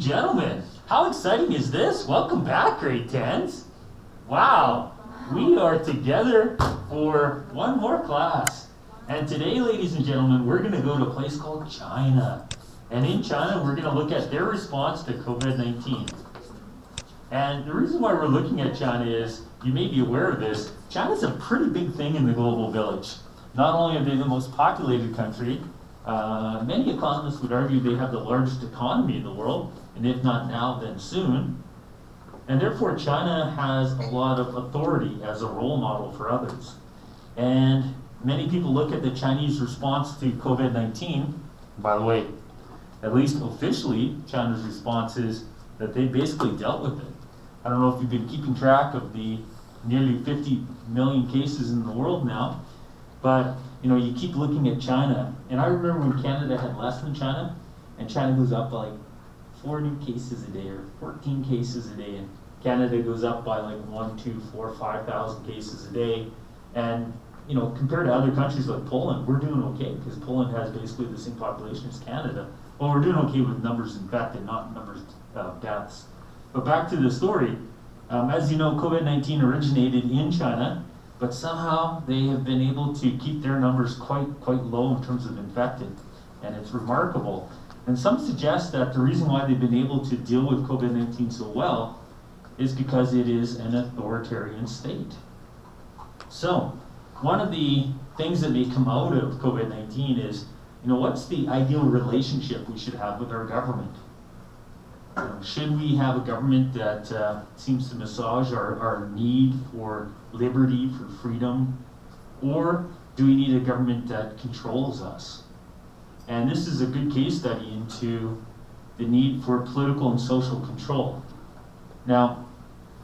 gentlemen, how exciting is this? Welcome back, grade 10s. Wow, we are together for one more class. And today, ladies and gentlemen, we're going to go to a place called China. And in China, we're going to look at their response to COVID-19. And the reason why we're looking at China is, you may be aware of this, China's a pretty big thing in the global village. Not only are they the most populated country, many economists would argue they have the largest economy in the world, and if not now, then soon. And therefore, China has a lot of authority as a role model for others. And many people look at the Chinese response to COVID-19. By the way, at least officially, China's response is that they basically dealt with it. I don't know if you've been keeping track of the nearly 50 million cases in the world now, but you keep looking at China. And I remember when Canada had less than China, and China goes up by like 4 new cases a day or 14 cases a day, and Canada goes up by like 1, 2, 4, 5,000 cases a day. And compared to other countries like Poland, we're doing okay because Poland has basically the same population as Canada. Well, we're doing okay with numbers infected, not numbers of deaths. But back to the story. As you know, COVID-19 originated in China, but somehow they have been able to keep their numbers quite low in terms of infected, and it's remarkable. And some suggest that the reason why they've been able to deal with COVID-19 so well is because it is an authoritarian state. So, one of the things that may come out of COVID-19 is, what's the ideal relationship we should have with our government? Should we have a government that seems to massage our need for liberty, for freedom? Or do we need a government that controls us? And this is a good case study into the need for political and social control. Now,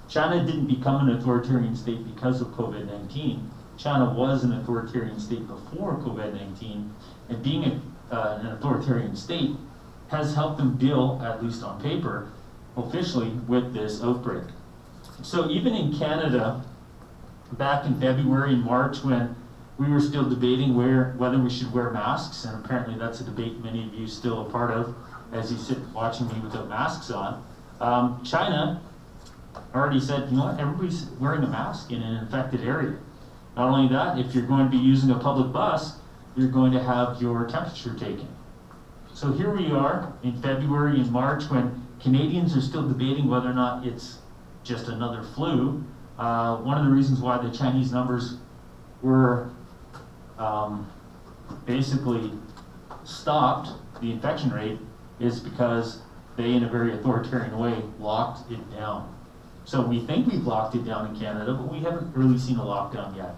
China didn't become an authoritarian state because of COVID-19. China was an authoritarian state before COVID-19, and being an authoritarian state has helped them deal, at least on paper, officially, with this outbreak. So even in Canada, back in February and March, when we were still debating whether we should wear masks, and apparently that's a debate many of you still a part of as you sit watching me without masks on, China already said, everybody's wearing a mask in an infected area. Not only that, if you're going to be using a public bus, you're going to have your temperature taken. So here we are in February and March when Canadians are still debating whether or not it's just another flu. One of the reasons why the Chinese numbers were basically stopped, the infection rate, is because they, in a very authoritarian way, locked it down. So we think we've locked it down in Canada, but we haven't really seen a lockdown yet.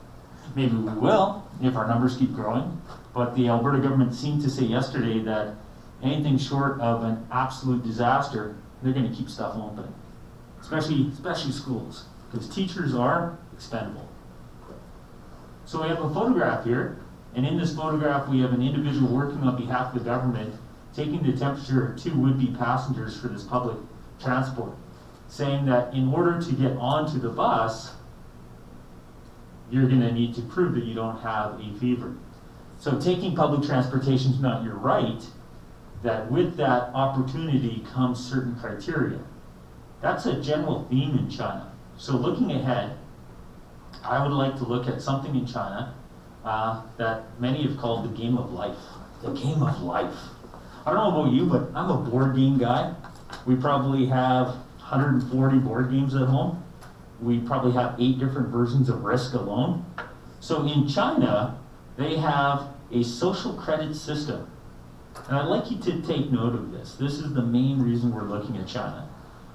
Maybe we will if our numbers keep growing, but the Alberta government seemed to say yesterday that anything short of an absolute disaster, they're going to keep stuff open, especially schools, because teachers are expendable. So we have a photograph here, and in this photograph we have an individual working on behalf of the government, taking the temperature of 2 would-be passengers for this public transport, saying that in order to get onto the bus, you're going to need to prove that you don't have a fever. So taking public transportation is not your right, that with that opportunity comes certain criteria. That's a general theme in China. So looking ahead, I would like to look at something in China that many have called the game of life. The game of life. I don't know about you, but I'm a board game guy. We probably have 140 board games at home. We probably have 8 different versions of Risk alone. So in China, they have a social credit system. And I'd like you to take note of this. This is the main reason we're looking at China,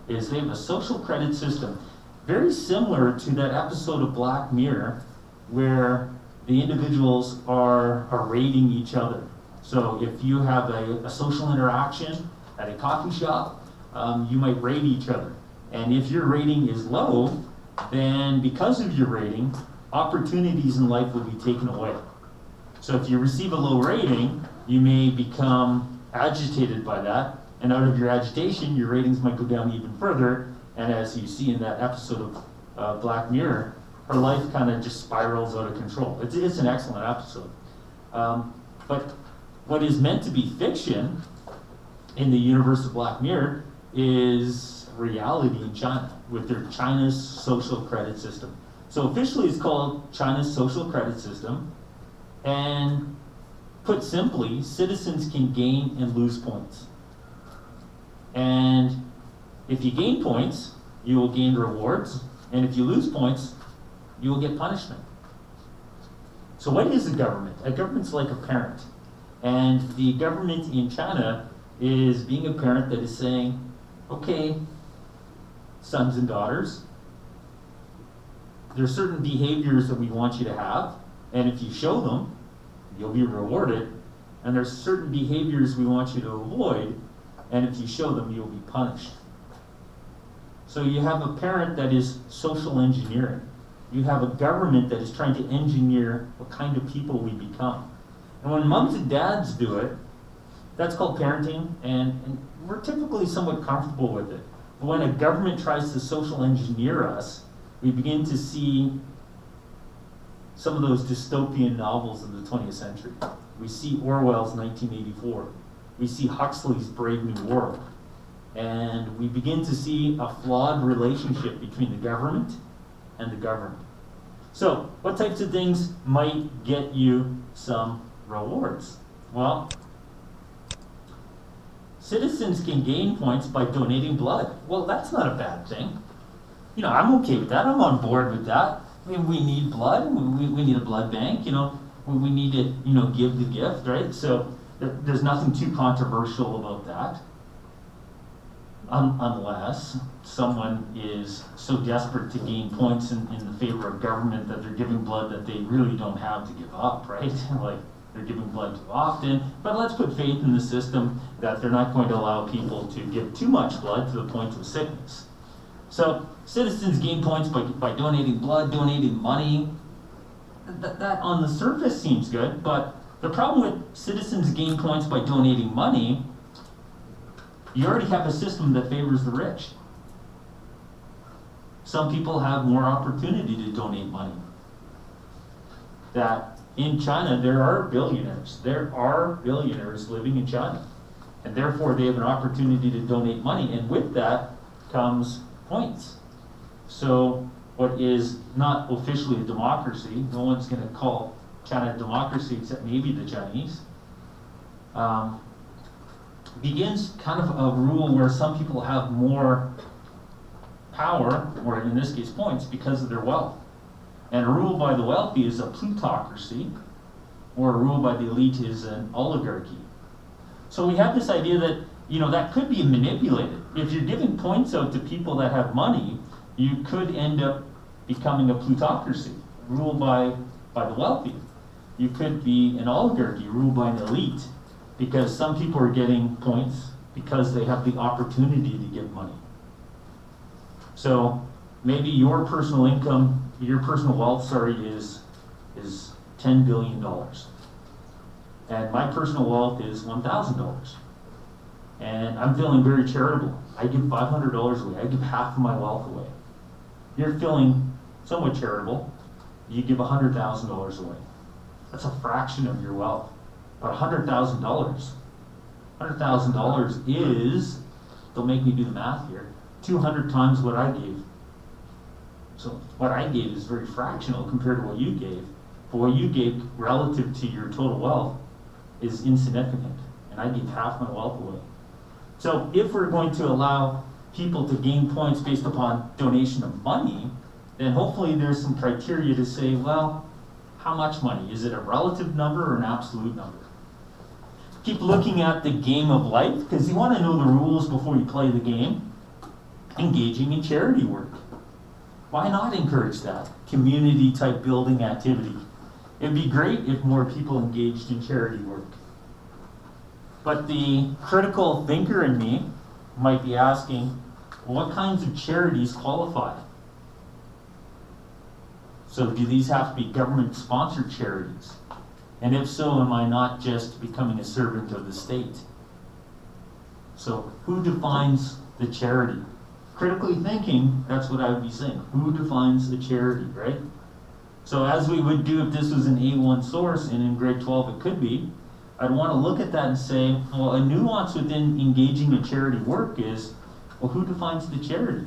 is they have a social credit system very similar to that episode of Black Mirror where the individuals are rating each other. So if you have a social interaction at a coffee shop, you might rate each other. And if your rating is low, then because of your rating, opportunities in life will be taken away. So if you receive a low rating, you may become agitated by that, and out of your agitation, your ratings might go down even further, and as you see in that episode of Black Mirror, her life kind of just spirals out of control. It's an excellent episode. But what is meant to be fiction in the universe of Black Mirror is reality in China with their China's social credit system. So officially it's called China's social credit system, and put simply, citizens can gain and lose points. And if you gain points, you will gain rewards, and if you lose points, you will get punishment. So what is a government? A government's like a parent. And the government in China is being a parent that is saying, okay, sons and daughters, there are certain behaviors that we want you to have, and if you show them, you'll be rewarded. And there's certain behaviors we want you to avoid, and if you show them, you'll be punished. So you have a parent that is social engineering. You have a government that is trying to engineer what kind of people we become. And when moms and dads do it, that's called parenting, and we're typically somewhat comfortable with it. But when a government tries to social engineer us, we begin to see some of those dystopian novels of the 20th century. We see Orwell's 1984. We see Huxley's Brave New World. And we begin to see a flawed relationship between the government and the governed. So, what types of things might get you some rewards? Well, citizens can gain points by donating blood. Well, that's not a bad thing. You know, I'm okay with that. I'm on board with that. I mean, we need blood. We need a blood bank. You know, we need to, give the gift, right? So there's nothing too controversial about that. Unless someone is so desperate to gain points in the favor of government that they're giving blood that they really don't have to give up, right? Like, they're giving blood too often. But let's put faith in the system that they're not going to allow people to give too much blood to the point of sickness. So citizens gain points by donating blood, donating money. That on the surface seems good, but the problem with citizens gain points by donating money, you already have a system that favors the rich. Some people have more opportunity to donate money. That in China, there are billionaires. There are billionaires living in China. And therefore, they have an opportunity to donate money. And with that comes points. So what is not officially a democracy, no one's going to call China a democracy except maybe the Chinese, begins kind of a rule where some people have more power, or in this case points, because of their wealth. And a rule by the wealthy is a plutocracy, or a rule by the elite is an oligarchy. So we have this idea that, that could be manipulated. If you're giving points out to people that have money, you could end up becoming a plutocracy, ruled by the wealthy. You could be an oligarchy, ruled by an elite, because some people are getting points because they have the opportunity to give money. So maybe your personal income, your personal wealth, is $10 billion. And my personal wealth is $1,000. And I'm feeling very charitable. I give $500 away. I give half of my wealth away. You're feeling somewhat charitable. You give $100,000 away. That's a fraction of your wealth. But $100,000 is, don't make me do the math here, 200 times what I gave. So what I gave is very fractional compared to what you gave. But what you gave relative to your total wealth is insignificant. And I gave half my wealth away. So if we're going to allow people to gain points based upon donation of money, then hopefully there's some criteria to say, well, how much money? Is it a relative number or an absolute number? Keep looking at the game of life, because you want to know the rules before you play the game. Engaging in charity work. Why not encourage that? Community type building activity. It'd be great if more people engaged in charity work. But the critical thinker in me might be asking, what kinds of charities qualify? So do these have to be government-sponsored charities? And if so, am I not just becoming a servant of the state? So who defines the charity? Critically thinking, that's what I would be saying. Who defines the charity, right? So as we would do if this was an A1 source, and in grade 12 it could be, I'd want to look at that and say, well, a nuance within engaging in charity work is, Well, who defines the charity?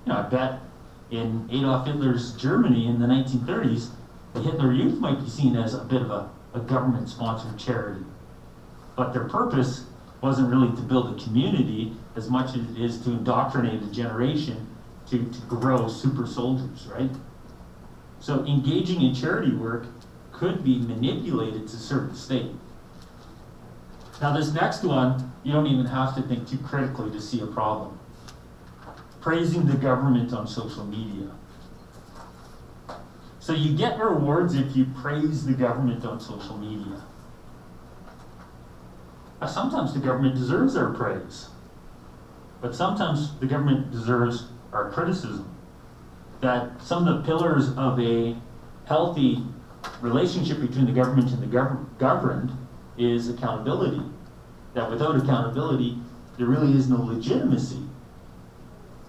I bet in Adolf Hitler's Germany in the 1930s, the Hitler Youth might be seen as a bit of a government-sponsored charity. But their purpose wasn't really to build a community as much as it is to indoctrinate a generation to grow super soldiers, right? So engaging in charity work could be manipulated to serve the state. Now this next one, you don't even have to think too critically to see a problem. Praising the government on social media. So you get rewards if you praise the government on social media. Now, sometimes the government deserves our praise, but sometimes the government deserves our criticism. That some of the pillars of a healthy relationship between the government and the governed is accountability. That without accountability, there really is no legitimacy.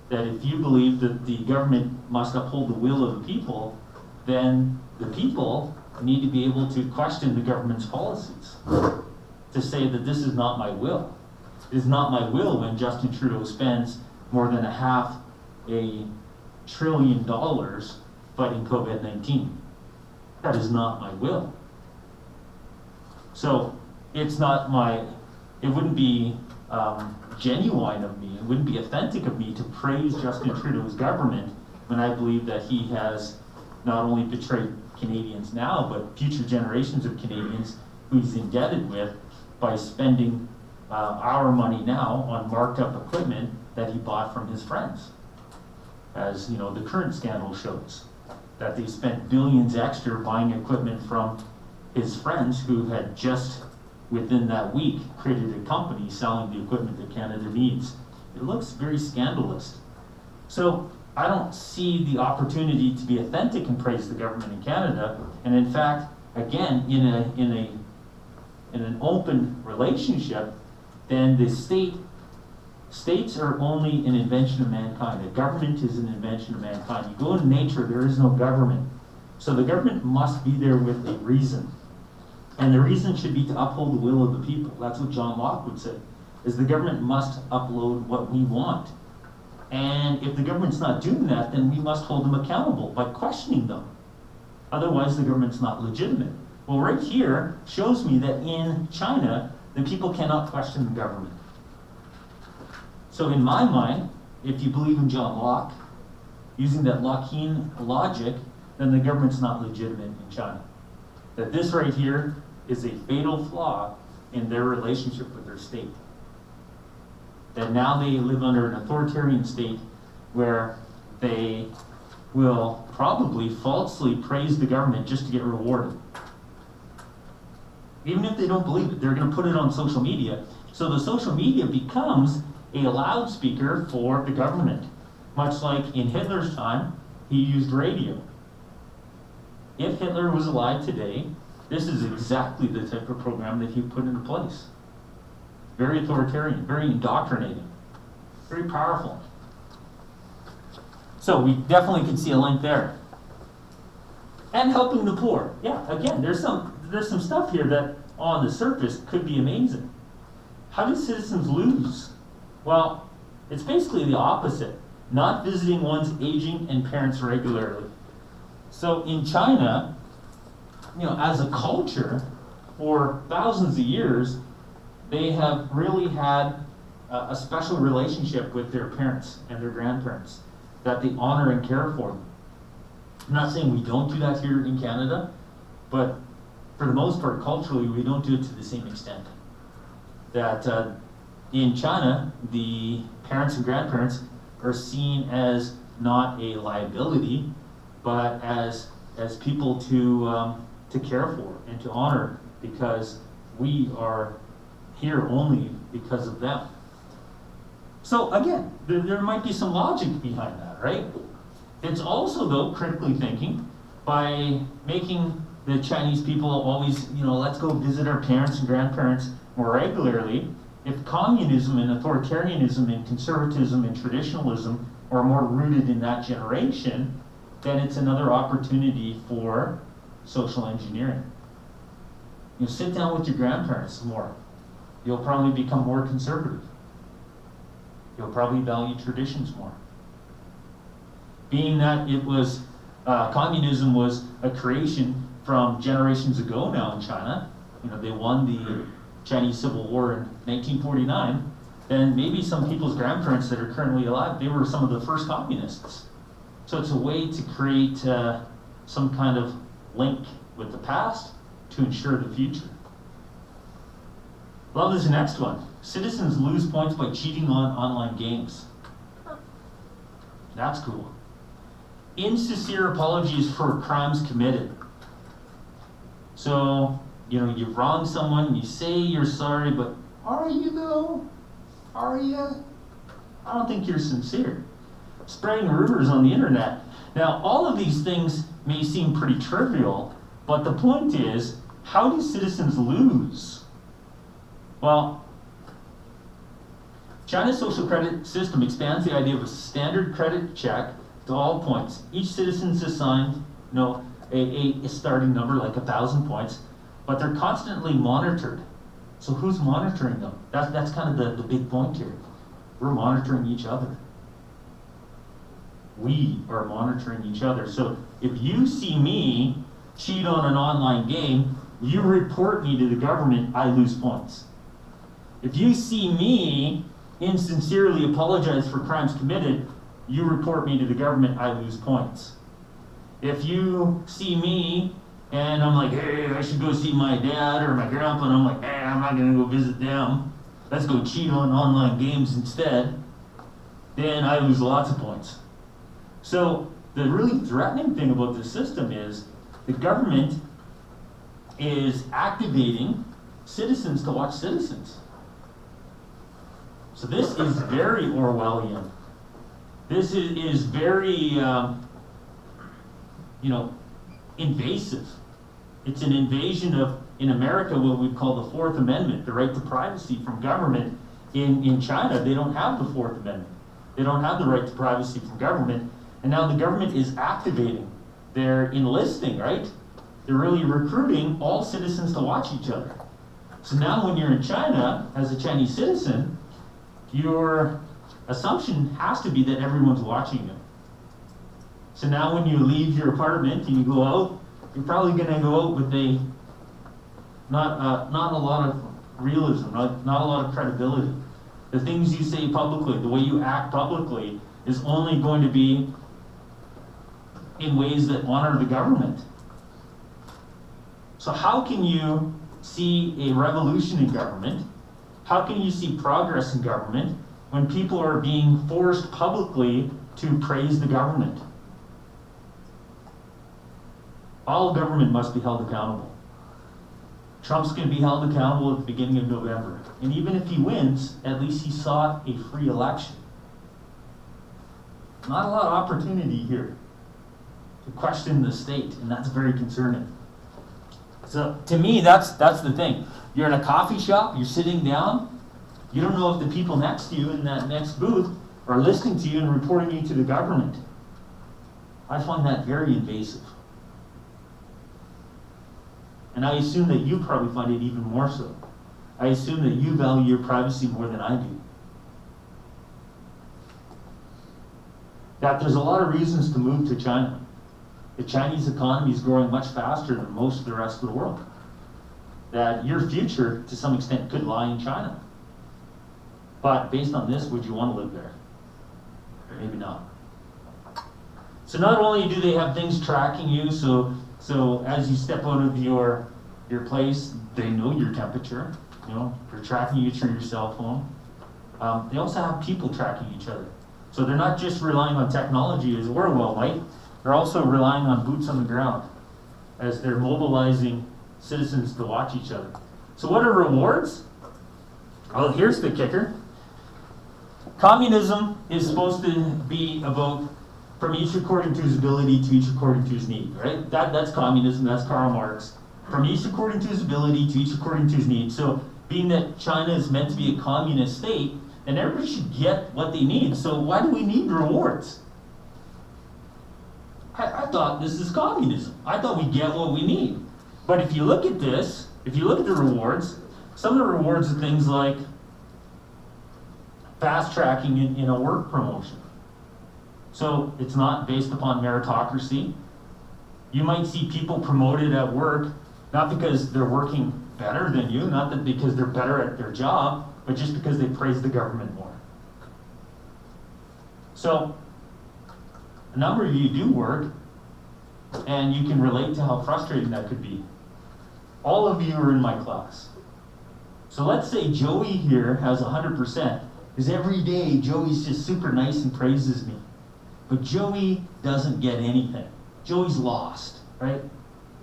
That if you believe that the government must uphold the will of the people, then the people need to be able to question the government's policies. To say that this is not my will. It is not my will when Justin Trudeau spends more than $500 billion fighting COVID-19. That is not my will. So it wouldn't be genuine of me, it wouldn't be authentic of me to praise Justin Trudeau's government when I believe that he has not only betrayed Canadians now, but future generations of Canadians who he's indebted with by spending our money now on marked up equipment that he bought from his friends. As the current scandal shows, that they spent billions extra buying equipment from his friends who had just within that week created a company selling the equipment that Canada needs. It looks very scandalous. So I don't see the opportunity to be authentic and praise the government in Canada. And in fact, again, in an open relationship, then the states are only an invention of mankind. A government is an invention of mankind. You go in nature, there is no government. So the government must be there with a reason. And the reason should be to uphold the will of the people. That's what John Locke would say, is the government must upload what we want. And if the government's not doing that, then we must hold them accountable by questioning them. Otherwise, the government's not legitimate. Well, right here shows me that in China, the people cannot question the government. So in my mind, if you believe in John Locke, using that Lockean logic, then the government's not legitimate in China. That this right here is a fatal flaw in their relationship with their state. That now they live under an authoritarian state where they will probably falsely praise the government just to get rewarded. Even if they don't believe it, they're going to put it on social media. So the social media becomes a loudspeaker for the government. Much like in Hitler's time, he used radio. If Hitler was alive today, this is exactly the type of program that he put into place. Very authoritarian, very indoctrinating, very powerful. So we definitely can see a link there. And helping the poor. Yeah, again, there's some stuff here that on the surface could be amazing. How do citizens lose? Well, it's basically the opposite. Not visiting one's aging and parents regularly. So in China, as a culture, for thousands of years, they have really had a special relationship with their parents and their grandparents, that they honor and care for them. I'm not saying we don't do that here in Canada, but for the most part, culturally, we don't do it to the same extent. That in China, the parents and grandparents are seen as not a liability, but as people to care for and to honor, because we are here only because of them. So again, there might be some logic behind that, right? It's also, though, critically thinking by making the Chinese people always, let's go visit our parents and grandparents more regularly. If communism and authoritarianism and conservatism and traditionalism are more rooted in that generation, then it's another opportunity for social engineering. Sit down with your grandparents more. You'll probably become more conservative. You'll probably value traditions more. Being that it was, communism was a creation from generations ago now in China, they won the Chinese Civil War in 1949, then maybe some people's grandparents that are currently alive, they were some of the first communists. So it's a way to create some kind of link with the past to ensure the future. Love this next one. Citizens lose points by cheating on online games. That's cool. Insincere apologies for crimes committed. So, you wrong someone, you say you're sorry, but are you though? Are you? I don't think you're sincere. Spreading rumors on the internet. Now, all of these things may seem pretty trivial, but the point is, how do citizens lose? Well, China's social credit system expands the idea of a standard credit check to all points. Each citizen is assigned, a starting number, like 1,000 points, but they're constantly monitored. So who's monitoring them? That's kind of the big point here. We're monitoring each other. We are monitoring each other. So if you see me cheat on an online game, you report me to the government, I lose points. If you see me insincerely apologize for crimes committed, you report me to the government, I lose points. If you see me and I'm like, hey, I should go see my dad or my grandpa, and I'm like, I'm not gonna go visit them, let's go cheat on online games instead, then I lose lots of points. So the really threatening thing about this system is the government is activating citizens to watch citizens. So this is very Orwellian. This is very, invasive. It's an invasion of, in America, what we call the Fourth Amendment, the right to privacy from government. In China, they don't have the Fourth Amendment. They don't have the right to privacy from government. And now the government is activating. They're enlisting, right? They're really recruiting all citizens to watch each other. So now when you're in China, as a Chinese citizen, your assumption has to be that everyone's watching you. So now when you leave your apartment and you go out, you're probably going to go out with not a lot of realism, not a lot of credibility. The things you say publicly, the way you act publicly, is only going to be in ways that honor the government. So how can you see a revolution in government? How can you see progress in government when people are being forced publicly to praise the government? All government must be held accountable. Trump's going to be held accountable at the beginning of November. And even if he wins, at least he sought a free election. Not a lot of opportunity here to question the state, and that's very concerning. So to me, that's the thing. You're in a coffee shop, you're sitting down, you don't know if the people next to you in that next booth are listening to you and reporting you to the government. I find that very invasive. And I assume that you probably find it even more so. I assume that you value your privacy more than I do. That there's a lot of reasons to move to China. The Chinese economy is growing much faster than most of the rest of the world. That your future, to some extent, could lie in China. But based on this, would you want to live there? Maybe not. So not only do they have things tracking you, so as you step out of your place, they know your temperature. They're tracking you through your cell phone. They also have people tracking each other. So they're not just relying on technology as Orwell might. They're also relying on boots on the ground as they're mobilizing citizens to watch each other. So what are rewards? Well, here's the kicker. Communism is supposed to be about from each according to his ability to each according to his need, right? That's communism, that's Karl Marx. From each according to his ability to each according to his need. So being that China is meant to be a communist state, then everybody should get what they need. So why do we need rewards? I thought this is communism. I thought we get what we need. But if you look at this, if you look at the rewards, some of the rewards are things like fast tracking in a work promotion. So it's not based upon meritocracy. You might see people promoted at work, not because they're working better than you, not that because they're better at their job, but just because they praise the government more. So a number of you do work, and you can relate to how frustrating that could be. All of you are in my class. So let's say Joey here has 100%, because every day Joey's just super nice and praises me. But Joey doesn't get anything. Joey's lost, right?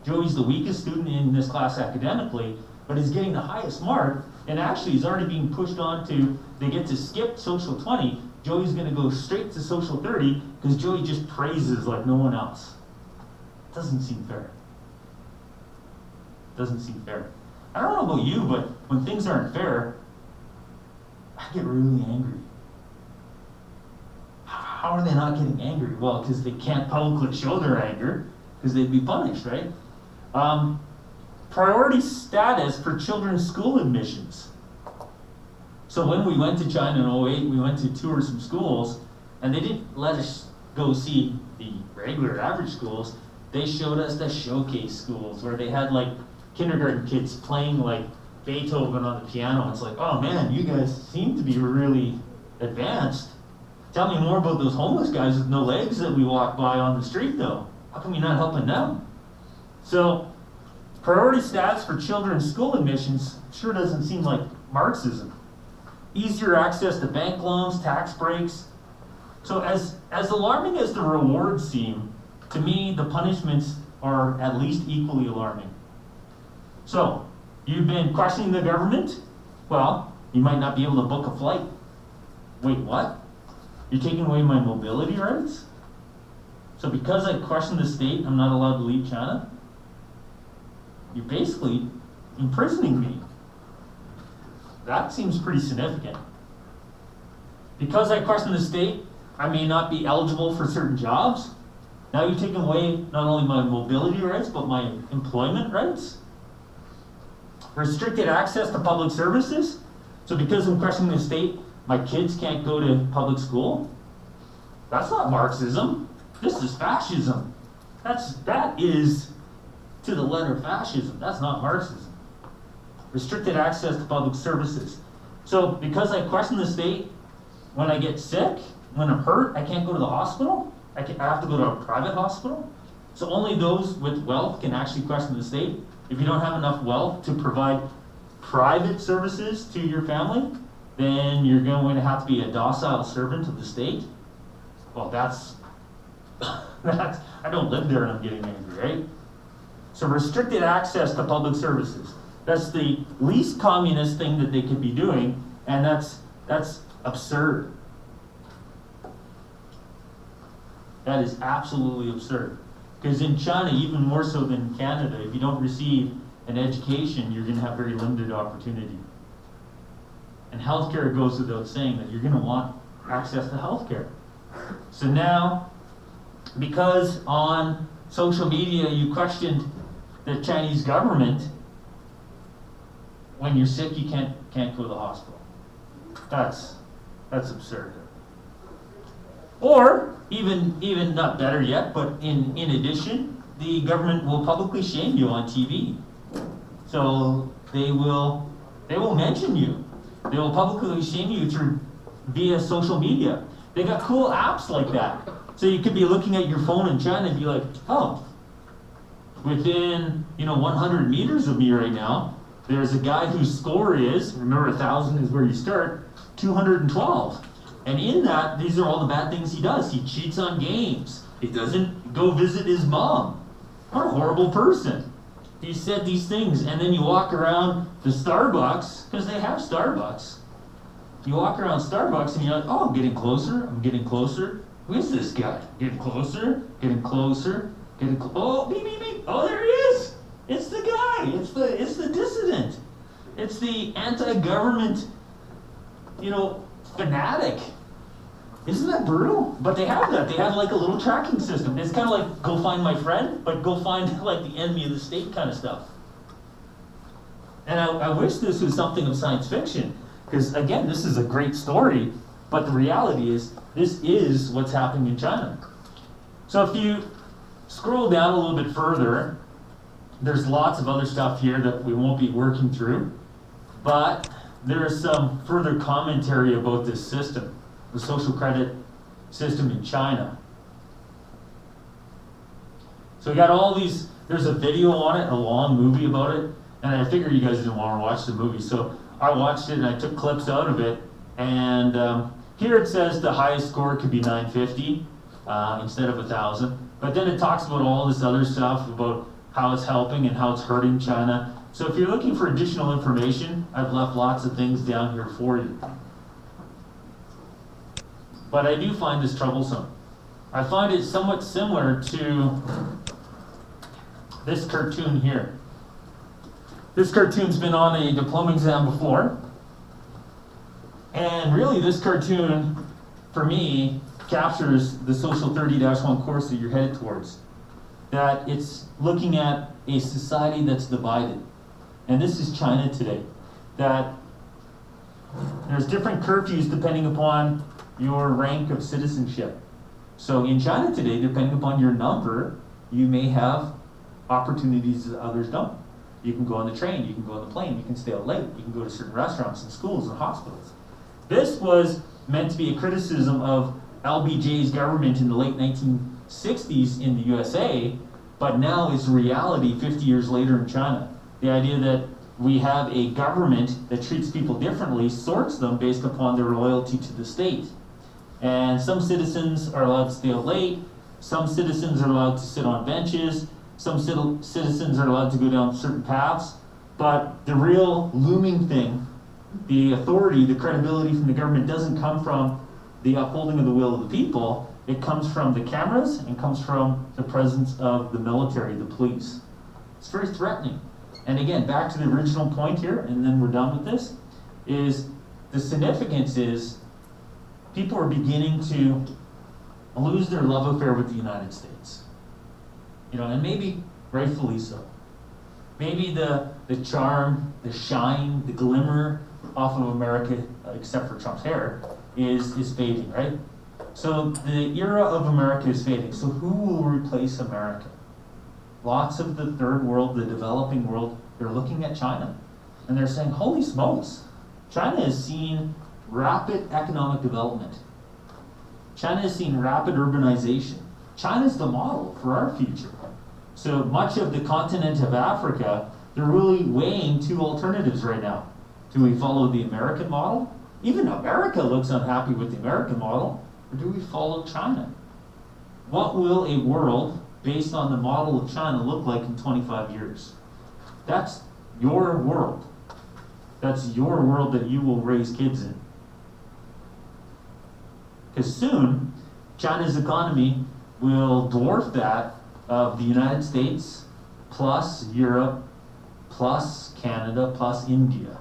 Joey's the weakest student in this class academically, but is getting the highest mark, and actually is already being pushed on to, they get to skip social 20, Joey's gonna go straight to social 30, because Joey just praises like no one else. Doesn't seem fair. Doesn't seem fair. I don't know about you, but when things aren't fair, I get really angry. How are they not getting angry? Well, because they can't publicly show their anger, because they'd be punished, right? Priority status for children's school admissions. So when we went to China in 2008, we went to tour some schools, and they didn't let us go see the regular average schools. They showed us the showcase schools, where they had like kindergarten kids playing like Beethoven on the piano. It's like, oh man, you guys seem to be really advanced. Tell me more about those homeless guys with no legs that we walk by on the street though. How come you're not helping them? So, priority stats for children's school admissions sure doesn't seem like Marxism. Easier access to bank loans, tax breaks. So as alarming as the rewards seem, to me the punishments are at least equally alarming. So, you've been questioning the government? Well, you might not be able to book a flight. Wait, what? You're taking away my mobility rights? So because I question the state, I'm not allowed to leave China? You're basically imprisoning me. That seems pretty significant. Because I question the state, I may not be eligible for certain jobs. Now you're taking away not only my mobility rights, but my employment rights. Restricted access to public services. So because I'm questioning the state, my kids can't go to public school? That's not Marxism. This is fascism. That is to the letter fascism. That's not Marxism. Restricted access to public services. So because I question the state, when I get sick, when I'm hurt, I can't go to the hospital. I have to go to a private hospital. So only those with wealth can actually question the state. If you don't have enough wealth to provide private services to your family, then you're going to have to be a docile servant of the state. Well, that's I don't live there and I'm getting angry, right? So restricted access to public services. That's the least communist thing that they could be doing, and that's absurd. That is absolutely absurd. Because in China, even more so than Canada, if you don't receive an education, you're going to have very limited opportunity. And healthcare goes without saying that you're going to want access to healthcare. So now, because on social media you questioned the Chinese government, when you're sick you can't go to the hospital. That's absurd. Or even not better yet, but in addition, the government will publicly shame you on TV. So they will mention you. They will publicly shame you via social media. They got cool apps like that. So you could be looking at your phone in China and be like, oh, within 100 meters of me right now, there's a guy whose score is, remember 1,000 is where you start, 212. And in that, these are all the bad things he does. He cheats on games. He doesn't go visit his mom. What a horrible person. He said these things, and then you walk around the Starbucks, because they have Starbucks. You walk around Starbucks and you're like, oh, I'm getting closer, I'm getting closer. Who is this guy? Getting closer, getting closer, oh, beep, beep, beep. Oh, there he is. It's the guy. It's the dissident. It's the anti-government, fanatic. Isn't that brutal? But they have that. They have like a little tracking system. It's kind of like go find my friend, but go find like the enemy of the state kind of stuff. And I wish this was something of science fiction, because again, this is a great story But the reality is, this is what's happening in China. So if you scroll down a little bit further, there's lots of other stuff here that we won't be working through, but there is some further commentary about this system, the social credit system in China. So we got all these, there's a video on it, a long movie about it, and I figured you guys didn't want to watch the movie, so I watched it and I took clips out of it, and here it says the highest score could be 950 instead of 1,000, but then it talks about all this other stuff about how it's helping and how it's hurting China. So if you're looking for additional information, I've left lots of things down here for you. But I do find this troublesome. I find it somewhat similar to this cartoon here. This cartoon's been on a diploma exam before. And really this cartoon, for me, captures the Social 30-1 course that you're headed towards. That it's looking at a society that's divided. And this is China today. That there's different curfews depending upon your rank of citizenship. So in China today, depending upon your number, you may have opportunities that others don't. You can go on the train, you can go on the plane, you can stay out late, you can go to certain restaurants and schools and hospitals. This was meant to be a criticism of LBJ's government in the late 1960s in the USA, but now is reality 50 years later in China. The idea that we have a government that treats people differently, sorts them based upon their loyalty to the state. And some citizens are allowed to stay out late, some citizens are allowed to sit on benches, some citizens are allowed to go down certain paths, but the real looming thing, the authority, the credibility from the government doesn't come from the upholding of the will of the people. It comes from the cameras and comes from the presence of the military, the police. It's very threatening. And again, back to the original point here, and then we're done with this, is the significance is people are beginning to lose their love affair with the United States. And maybe rightfully so. Maybe the charm, the shine, the glimmer off of America, except for Trump's hair, is fading, right? So the era of America is fading. So who will replace America? Lots of the third world, the developing world, they're looking at China. And they're saying, holy smokes, China has seen rapid economic development. China has seen rapid urbanization. China's the model for our future. So much of the continent of Africa, they're really weighing two alternatives right now. Do we follow the American model? Even America looks unhappy with the American model. Or do we follow China? What will a world based on the model of China look like in 25 years? That's your world. That's your world that you will raise kids in. Because soon, China's economy will dwarf that of the United States, plus Europe, plus Canada, plus India.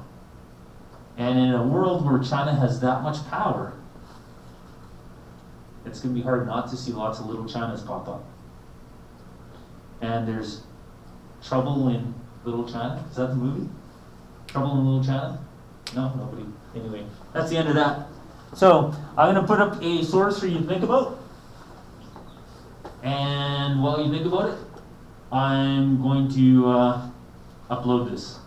And in a world where China has that much power, it's going to be hard not to see lots of little Chinas pop up. And there's Trouble in Little China. Is that the movie? Trouble in Little China? No, nobody. Anyway, that's the end of that. So I'm going to put up a source for you to think about. And while you think about it, I'm going to upload this.